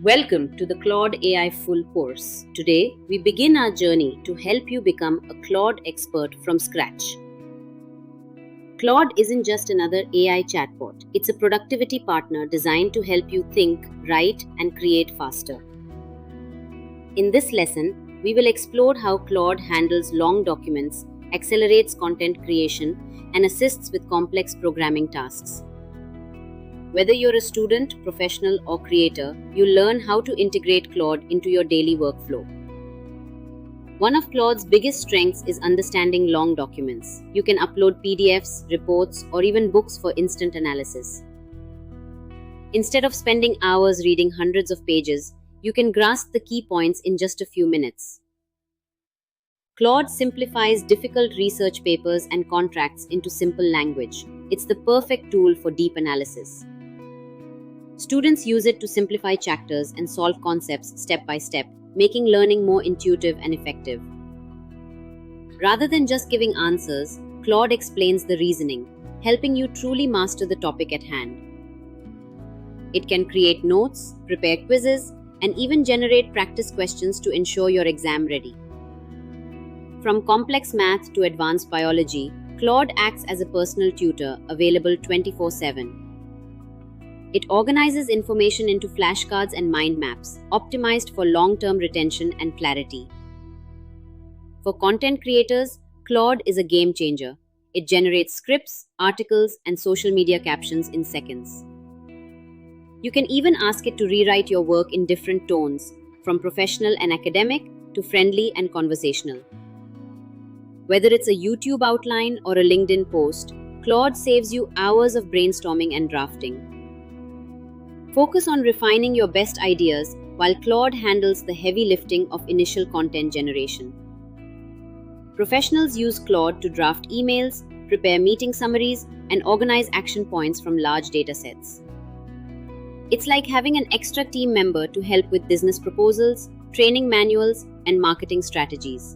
Welcome to the Claude AI Full Course. Today, we begin our journey to help you become a Claude expert from scratch. Claude isn't just another AI chatbot, it's a productivity partner designed to help you think, write, and create faster. In this lesson, we will explore how Claude handles long documents, accelerates content creation, and assists with complex programming tasks. Whether you're a student, professional, or creator, you'll learn how to integrate Claude into your daily workflow. One of Claude's biggest strengths is understanding long documents. You can upload PDFs, reports, or even books for instant analysis. Instead of spending hours reading hundreds of pages, you can grasp the key points in just a few minutes. Claude simplifies difficult research papers and contracts into simple language. It's the perfect tool for deep analysis. Students use it to simplify chapters and solve concepts step by step, making learning more intuitive and effective. Rather than just giving answers, Claude explains the reasoning, helping you truly master the topic at hand. It can create notes, prepare quizzes, and even generate practice questions to ensure you're exam ready. From complex math to advanced biology, Claude acts as a personal tutor available 24/7. It organizes information into flashcards and mind maps, optimized for long-term retention and clarity. For content creators, Claude is a game changer. It generates scripts, articles, and social media captions in seconds. You can even ask it to rewrite your work in different tones, from professional and academic to friendly and conversational. Whether it's a YouTube outline or a LinkedIn post, Claude saves you hours of brainstorming and drafting. Focus on refining your best ideas while Claude handles the heavy lifting of initial content generation. Professionals use Claude to draft emails, prepare meeting summaries, and organize action points from large datasets. It's like having an extra team member to help with business proposals, training manuals, and marketing strategies.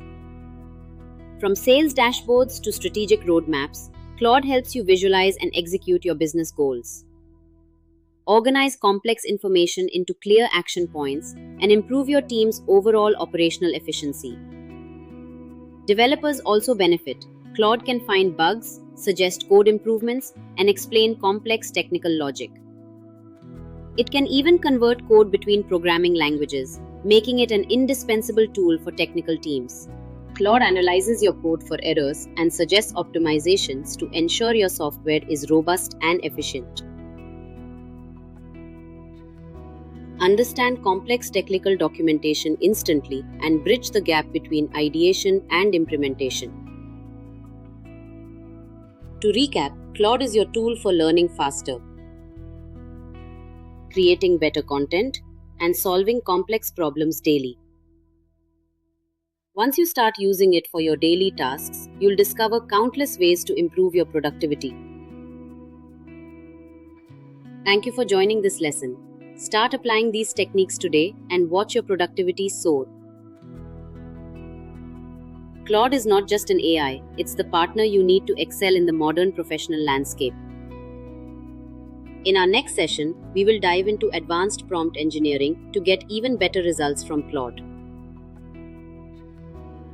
From sales dashboards to strategic roadmaps, Claude helps you visualize and execute your business goals. Organize complex information into clear action points, and improve your team's overall operational efficiency. Developers also benefit. Claude can find bugs, suggest code improvements, and explain complex technical logic. It can even convert code between programming languages, making it an indispensable tool for technical teams. Claude analyzes your code for errors and suggests optimizations to ensure your software is robust and efficient. Understand complex technical documentation instantly and bridge the gap between ideation and implementation. To recap, Claude is your tool for learning faster, creating better content, and solving complex problems daily. Once you start using it for your daily tasks, you'll discover countless ways to improve your productivity. Thank you for joining this lesson. Start applying these techniques today and watch your productivity soar. Claude is not just an AI, it's the partner you need to excel in the modern professional landscape. In our next session, we will dive into advanced prompt engineering to get even better results from Claude.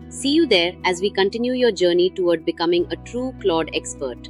See you there as we continue your journey toward becoming a true Claude expert.